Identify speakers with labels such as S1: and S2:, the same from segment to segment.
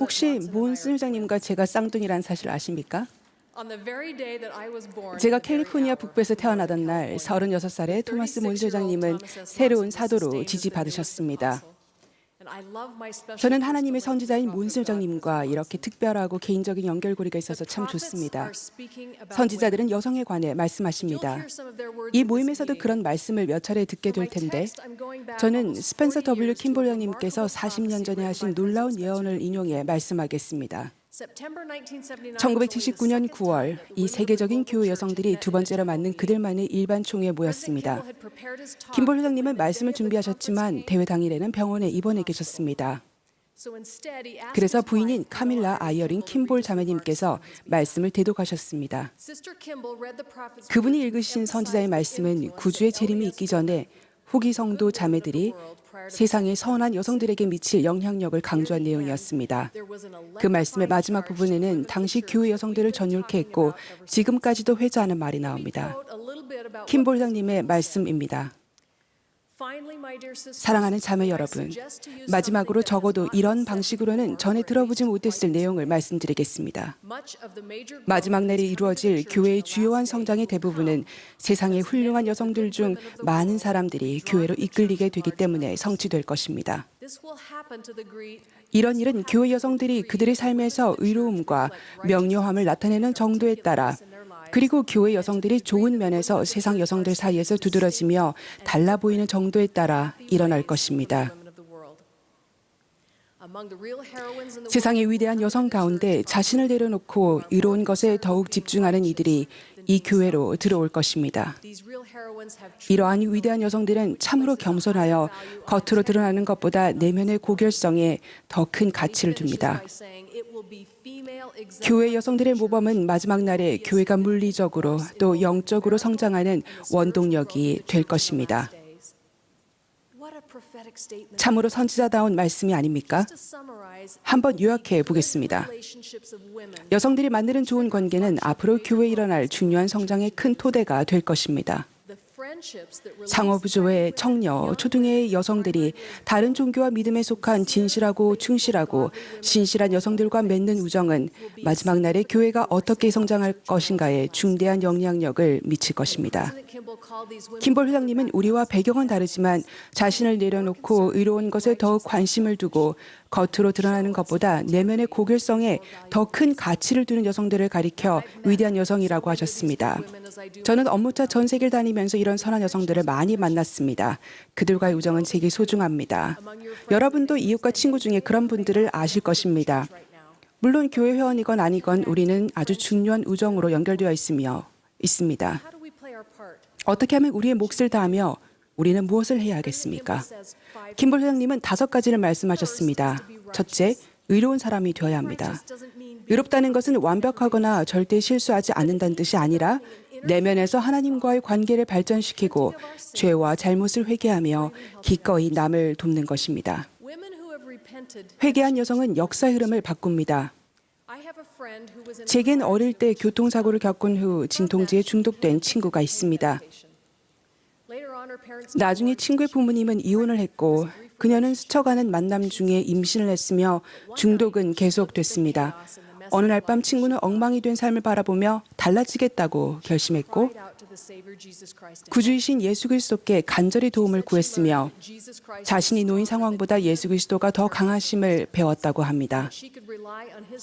S1: 혹시 문 수장님과 제가 쌍둥이라는 사실 아십니까? 제가 캘리포니아 북부에서 태어나던 날 36살의 토마스 문 소장님은 새로운 사도로 지지받으셨습니다. 저는 하나님의 선지자인 문 소장님과 이렇게 특별하고 개인적인 연결고리가 있어서 참 좋습니다. 선지자들은 여성에 관해 말씀하십니다. 이 모임에서도 그런 말씀을 몇 차례 듣게 될 텐데 저는 스펜서 W. 킴볼러님께서 40년 전에 하신 놀라운 예언을 인용해 말씀하겠습니다. 1979년 9월 이 세계적인 교회 여성들이 두 번째로 맞는 그들만의 일반 총회에 모였습니다. 김볼 회장님은 말씀을 준비하셨지만 대회 당일에는 병원에 입원해 계셨습니다. 그래서 부인인 카밀라 아이어린 킴볼 자매님께서 말씀을 대독하셨습니다. 그분이 읽으신 선지자의 말씀은 구주의 재림이 있기 전에 후기 성도 자매들이 세상의 선한 여성들에게 미칠 영향력을 강조한 내용이었습니다. 그 말씀의 마지막 부분에는 당시 교회 여성들을 전율케 했고 지금까지도 회자하는 말이 나옵니다. 킴볼 회장님의 말씀입니다. 사랑하는 자매 여러분, 마지막으로 적어도 이런 방식으로는 전에 들어보지 못했을 내용을 말씀드리겠습니다. 마지막 날이 이루어질 교회의 주요한 성장의 대부분은 세상의 훌륭한 여성들 중 많은 사람들이 교회로 이끌리게 되기 때문에 성취될 것입니다. 이런 일은 교회 여성들이 그들의 삶에서 의로움과 명료함을 나타내는 정도에 따라 그리고 교회 여성들이 좋은 면에서 세상 여성들 사이에서 두드러지며 달라 보이는 정도에 따라 일어날 것입니다. 세상의 위대한 여성 가운데 자신을 내려놓고 의로운 것에 더욱 집중하는 이들이 이 교회로 들어올 것입니다. 이러한 위대한 여성들은 참으로 겸손하여 겉으로 드러나는 것보다 내면의 고결성에 더 큰 가치를 둡니다. 교회 여성들의 모범은 마지막 날에 교회가 물리적으로 또 영적으로 성장하는 원동력이 될 것입니다. 참으로 선지자다운 말씀이 아닙니까? 한번 요약해 보겠습니다. 여성들이 만드는 좋은 관계는 앞으로 교회에 일어날 중요한 성장의 큰 토대가 될 것입니다. 상어부조의 청녀, 초등의 여성들이 다른 종교와 믿음에 속한 진실하고 충실하고 신실한 여성들과 맺는 우정은 마지막 날에 교회가 어떻게 성장할 것인가에 중대한 영향력을 미칠 것입니다. 킴볼 회장님은 우리와 배경은 다르지만 자신을 내려놓고 의로운 것에 더욱 관심을 두고 겉으로 드러나는 것보다 내면의 고결성에 더 큰 가치를 두는 여성들을 가리켜 위대한 여성이라고 하셨습니다. 저는 업무차 전 세계를 다니면서 이런 선한 여성들을 많이 만났습니다. 그들과의 우정은 제게 소중합니다. 여러분도 이웃과 친구 중에 그런 분들을 아실 것입니다. 물론 교회 회원이건 아니건 우리는 아주 중요한 우정으로 연결되어 있습니다. 어떻게 하면 우리의 몫을 다하며 우리는 무엇을 해야 하겠습니까? 김볼 회장님은 5가지를 말씀하셨습니다. 첫째, 의로운 사람이 되어야 합니다. 의롭다는 것은 완벽하거나 절대 실수하지 않는다는 뜻이 아니라 내면에서 하나님과의 관계를 발전시키고 죄와 잘못을 회개하며 기꺼이 남을 돕는 것입니다. 회개한 여성은 역사의 흐름을 바꿉니다. 제겐 어릴 때 교통사고를 겪은 후 진통제에 중독된 친구가 있습니다. 나중에 친구의 부모님은 이혼을 했고 그녀는 스쳐가는 만남 중에 임신을 했으며 중독은 계속됐습니다. 어느 날 밤 친구는 엉망이 된 삶을 바라보며 달라지겠다고 결심했고 구주이신 예수 그리스도께 간절히 도움을 구했으며 자신이 놓인 상황보다 예수 그리스도가 더 강하심을 배웠다고 합니다.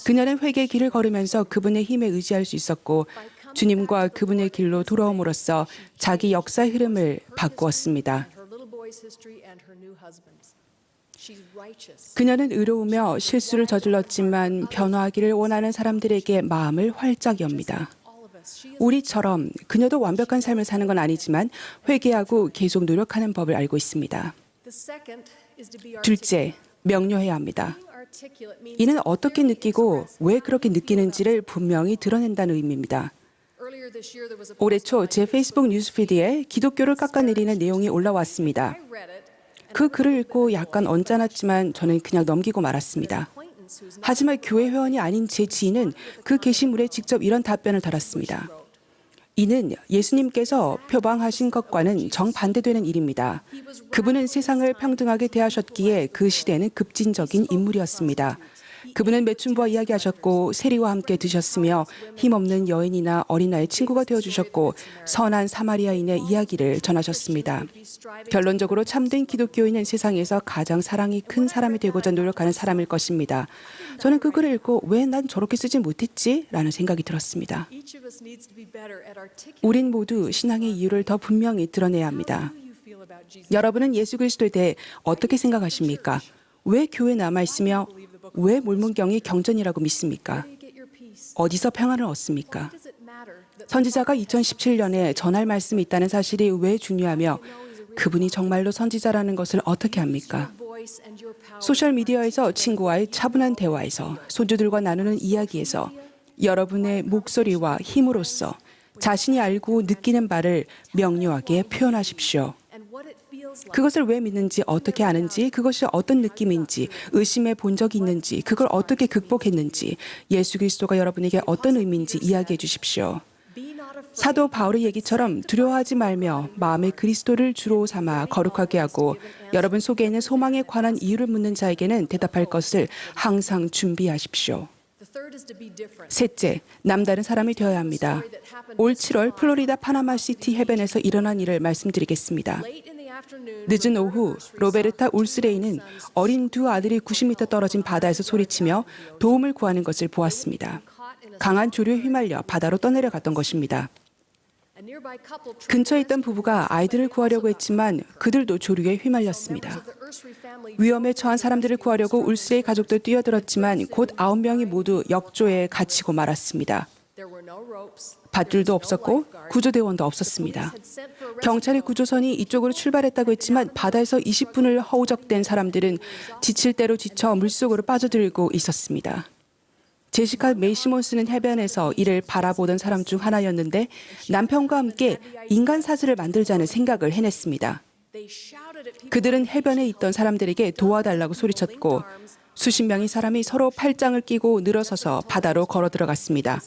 S1: 그녀는 회개의 길을 걸으면서 그분의 힘에 의지할 수 있었고 주님과 그분의 길로 돌아옴으로써 자기 역사의 흐름을 바꾸었습니다. 그녀는 의로우며 실수를 저질렀지만 변화하기를 원하는 사람들에게 마음을 활짝 엽니다. 우리처럼 그녀도 완벽한 삶을 사는 건 아니지만 회개하고 계속 노력하는 법을 알고 있습니다. 둘째, 명료해야 합니다. 이는 어떻게 느끼고 왜 그렇게 느끼는지를 분명히 드러낸다는 의미입니다. 올해 초 제 페이스북 뉴스피드에 기독교를 깎아내리는 내용이 올라왔습니다. 그 글을 읽고 약간 언짢았지만 저는 그냥 넘기고 말았습니다. 하지만 교회 회원이 아닌 제 지인은 그 게시물에 직접 이런 답변을 달았습니다. 이는 예수님께서 표방하신 것과는 정반대되는 일입니다. 그분은 세상을 평등하게 대하셨기에 그 시대는 급진적인 인물이었습니다. 그분은 매춘부와 이야기하셨고 세리와 함께 드셨으며 힘없는 여인이나 어린아이의 친구가 되어주셨고 선한 사마리아인의 이야기를 전하셨습니다. 결론적으로 참된 기독교인은 세상에서 가장 사랑이 큰 사람이 되고자 노력하는 사람일 것입니다. 저는 그 글을 읽고 왜 난 저렇게 쓰지 못했지? 라는 생각이 들었습니다. 우린 모두 신앙의 이유를 더 분명히 드러내야 합니다. 여러분은 예수 그리스도에 대해 어떻게 생각하십니까? 왜 교회에 남아있으며 왜 몰몬경이 경전이라고 믿습니까? 어디서 평안을 얻습니까? 선지자가 2017년에 전할 말씀이 있다는 사실이 왜 중요하며 그분이 정말로 선지자라는 것을 어떻게 합니까? 소셜미디어에서 친구와의 차분한 대화에서 손주들과 나누는 이야기에서 여러분의 목소리와 힘으로써 자신이 알고 느끼는 바를 명료하게 표현하십시오. 그것을 왜 믿는지, 어떻게 아는지, 그것이 어떤 느낌인지, 의심해 본 적이 있는지, 그걸 어떻게 극복했는지, 예수 그리스도가 여러분에게 어떤 의미인지 이야기해 주십시오. 사도 바울의 얘기처럼 두려워하지 말며 마음에 그리스도를 주로 삼아 거룩하게 하고 여러분 속에 있는 소망에 관한 이유를 묻는 자에게는 대답할 것을 항상 준비하십시오. 셋째, 남다른 사람이 되어야 합니다. 올 7월 플로리다 파나마시티 해변에서 일어난 일을 말씀드리겠습니다. 늦은 오후 로베르타 울스레이는 어린 두 아들이 90m 떨어진 바다에서 소리치며 도움을 구하는 것을 보았습니다. 강한 조류에 휘말려 바다로 떠내려갔던 것입니다. 근처에 있던 부부가 아이들을 구하려고 했지만 그들도 조류에 휘말렸습니다. 위험에 처한 사람들을 구하려고 울스레이 가족도 뛰어들었지만 곧 9명이 모두 역조에 갇히고 말았습니다. 밧줄도 없었고 구조대원도 없었습니다. 경찰의 구조선이 이쪽으로 출발했다고 했지만 바다에서 20분을 허우적댄 사람들은 지칠 대로 지쳐 물속으로 빠져들고 있었습니다. 제시카 메이시몬스는 해변에서 이를 바라보던 사람 중 하나였는데 남편과 함께 인간 사슬을 만들자는 생각을 해냈습니다. 그들은 해변에 있던 사람들에게 도와달라고 소리쳤고 수십 명의 사람이 서로 팔짱을 끼고 늘어서서 바다로 걸어 들어갔습니다.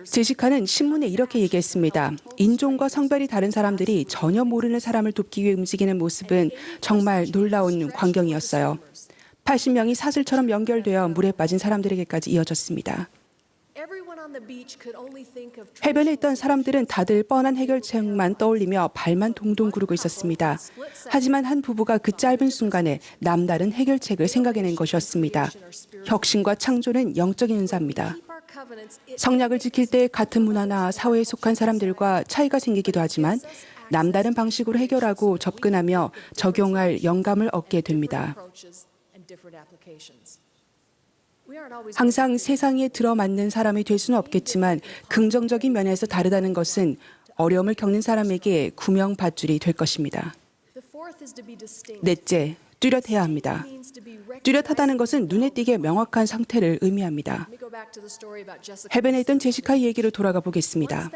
S1: 제시카는 신문에 이렇게 얘기했습니다. 인종과 성별이 다른 사람들이 전혀 모르는 사람을 돕기 위해 움직이는 모습은 정말 놀라운 광경이었어요. 80명이 사슬처럼 연결되어 물에 빠진 사람들에게까지 이어졌습니다. 해변에 있던 사람들은 다들 뻔한 해결책만 떠올리며 발만 동동 구르고 있었습니다. 하지만 한 부부가 그 짧은 순간에 남다른 해결책을 생각해낸 것이었습니다. 혁신과 창조는 영적인 은사입니다. 성약을 지킬 때 같은 문화나 사회에 속한 사람들과 차이가 생기기도 하지만 남다른 방식으로 해결하고 접근하며 적용할 영감을 얻게 됩니다. 항상 세상에 들어맞는 사람이 될 수는 없겠지만 긍정적인 면에서 다르다는 것은 어려움을 겪는 사람에게 구명밧줄이 될 것입니다. 넷째, 뚜렷해야 합니다. 뚜렷하다는 것은 눈에 띄게 명확한 상태를 의미합니다. 해변에 있던 제시카의 얘기로 돌아가 보겠습니다.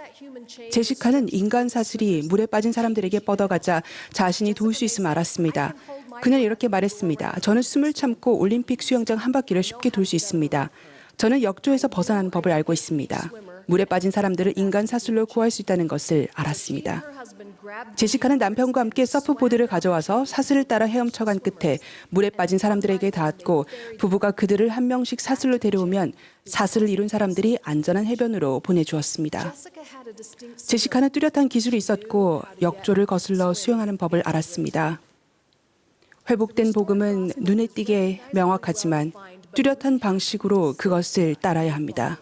S1: 제시카는 인간 사슬이 물에 빠진 사람들에게 뻗어가자 자신이 도울 수 있음을 알았습니다. 그는 이렇게 말했습니다. 저는 숨을 참고 올림픽 수영장 한 바퀴를 쉽게 돌 수 있습니다. 저는 역조에서 벗어나는 법을 알고 있습니다. 물에 빠진 사람들을 인간 사슬로 구할 수 있다는 것을 알았습니다. 제시카는 남편과 함께 서프보드를 가져와서 사슬을 따라 헤엄쳐간 끝에 물에 빠진 사람들에게 닿았고 부부가 그들을 한 명씩 사슬로 데려오면 사슬을 이룬 사람들이 안전한 해변으로 보내주었습니다. 제시카는 뚜렷한 기술이 있었고 역조를 거슬러 수영하는 법을 알았습니다. 회복된 복음은 눈에 띄게 명확하지만 뚜렷한 방식으로 그것을 따라야 합니다.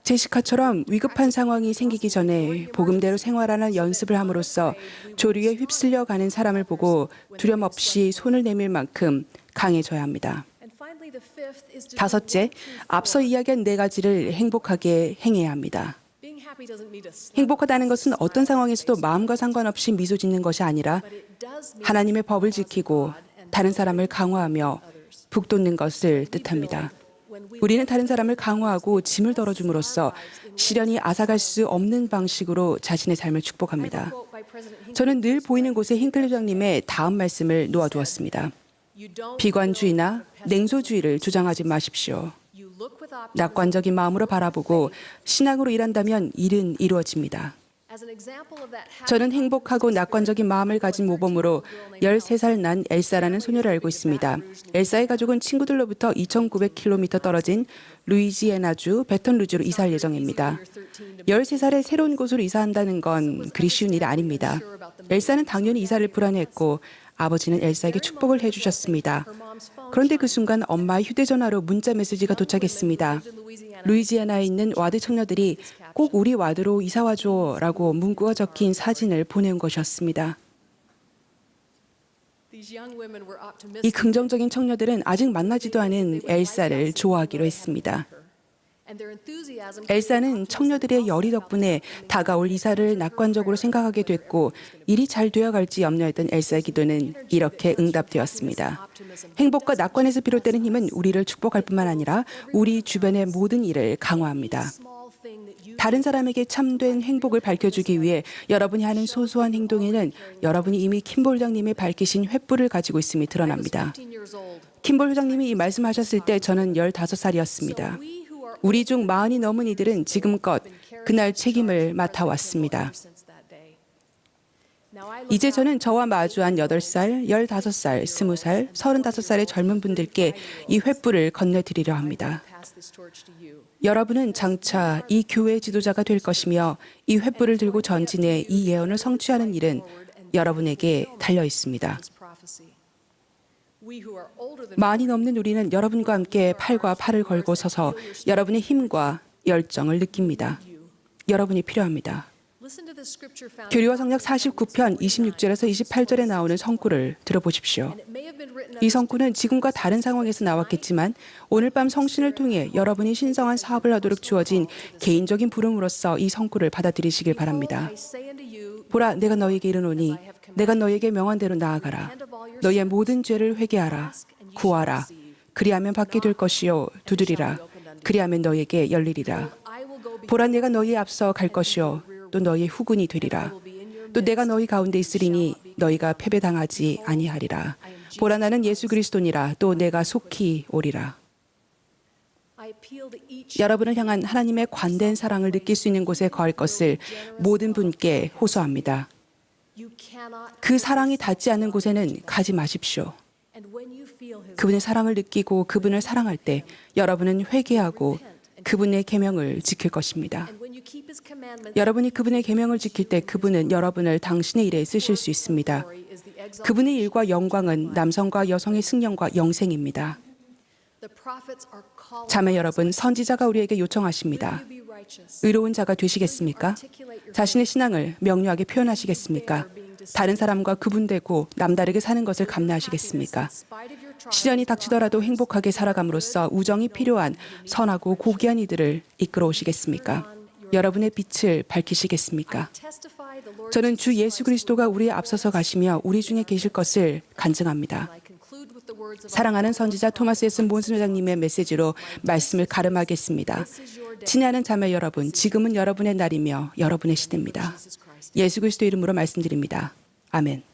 S1: 제시카처럼 위급한 상황이 생기기 전에 복음대로 생활하는 연습을 함으로써 조류에 휩쓸려 가는 사람을 보고 두려움 없이 손을 내밀 만큼 강해져야 합니다. 다섯째, 앞서 이야기한 4가지를 행복하게 행해야 합니다. 행복하다는 것은 어떤 상황에서도 마음과 상관없이 미소 짓는 것이 아니라 하나님의 법을 지키고 다른 사람을 강화하며 북돋는 것을 뜻합니다. 우리는 다른 사람을 강화하고 짐을 덜어줌으로써 시련이 앗아갈 수 없는 방식으로 자신의 삶을 축복합니다. 저는 늘 보이는 곳에 힌클리 장님의 다음 말씀을 놓아두었습니다. 비관주의나 냉소주의를 주장하지 마십시오. 낙관적인 마음으로 바라보고 신앙으로 일한다면 일은 이루어집니다. 저는 행복하고 낙관적인 마음을 가진 모범으로 13살 난 엘사라는 소녀를 알고 있습니다. 엘사의 가족은 친구들로부터 2,900km 떨어진 루이지애나주 베턴루즈로 이사할 예정입니다. 13살에 새로운 곳으로 이사한다는 건 그리 쉬운 일이 아닙니다. 엘사는 당연히 이사를 불안해했고 아버지는 엘사에게 축복을 해주셨습니다. 그런데 그 순간 엄마의 휴대전화로 문자 메시지가 도착했습니다. 루이지애나에 있는 와드 청년들이 꼭 우리 와드로 이사 와줘라고 문구가 적힌 사진을 보내온 것이었습니다. 이 긍정적인 청년들은 아직 만나지도 않은 엘사를 좋아하기로 했습니다. 엘사는 청년들의 열의 덕분에 다가올 이사를 낙관적으로 생각하게 됐고 일이 잘 되어갈지 염려했던 엘사의 기도는 이렇게 응답되었습니다. 행복과 낙관에서 비롯되는 힘은 우리를 축복할 뿐만 아니라 우리 주변의 모든 일을 강화합니다. 다른 사람에게 참된 행복을 밝혀주기 위해 여러분이 하는 소소한 행동에는 여러분이 이미 킴볼 회장님이 밝히신 횃불을 가지고 있음이 드러납니다. 킴볼 회장님이 이 말씀하셨을 때 저는 15살이었습니다. 우리 중 40이 넘은 이들은 지금껏 그날 책임을 맡아왔습니다. 이제 저는 저와 마주한 8살, 15살, 20살, 35살의 젊은 분들께 이 횃불을 건네드리려 합니다. 여러분은 장차 이 교회의 지도자가 될 것이며 이 횃불을 들고 전진해 이 예언을 성취하는 일은 여러분에게 달려 있습니다. 40이 넘는 우리는 여러분과 함께 팔과 팔을 걸고 서서 여러분의 힘과 열정을 느낍니다. 여러분이 필요합니다. 교리와 성역 49편 26절에서 28절에 나오는 성구를 들어보십시오. 이 성구는 지금과 다른 상황에서 나왔겠지만 오늘 밤 성신을 통해 여러분이 신성한 사업을 하도록 주어진 개인적인 부름으로서 이 성구를 받아들이시길 바랍니다. 보라, 내가 너에게 이르노니 내가 너에게 명한 대로 나아가라. 너의 모든 죄를 회개하라. 구하라. 그리하면 받게 될 것이요 두드리라. 그리하면 너에게 열리리라. 보라, 내가 너희 앞서 갈 것이요 또 너희의 후군이 되리라. 또 내가 너희 가운데 있으리니 너희가 패배당하지 아니하리라. 보라, 나는 예수 그리스도니라. 또 내가 속히 오리라. 여러분을 향한 하나님의 관대한 사랑을 느낄 수 있는 곳에 거할 것을 모든 분께 호소합니다. 그 사랑이 닿지 않는 곳에는 가지 마십시오. 그분의 사랑을 느끼고 그분을 사랑할 때 여러분은 회개하고 그분의 계명을 지킬 것입니다. 여러분이 그분의 계명을 지킬 때 그분은 여러분을 당신의 일에 쓰실 수 있습니다. 그분의 일과 영광은 남성과 여성의 승령과 영생입니다. 자매 여러분, 선지자가 우리에게 요청하십니다. 의로운 자가 되시겠습니까? 자신의 신앙을 명료하게 표현하시겠습니까? 다른 사람과 구분되고 남다르게 사는 것을 감내하시겠습니까? 시련이 닥치더라도 행복하게 살아감으로써 우정이 필요한 선하고 고귀한 이들을 이끌어 오시겠습니까? 여러분의 빛을 밝히시겠습니까? 저는 주 예수 그리스도가 우리에 앞서서 가시며 우리 중에 계실 것을 간증합니다. 사랑하는 선지자 토마스 S. 몬슨 회장님의 메시지로 말씀을 가름하겠습니다. 친애하는 자매 여러분, 지금은 여러분의 날이며 여러분의 시대입니다. 예수 그리스도 이름으로 말씀드립니다. 아멘.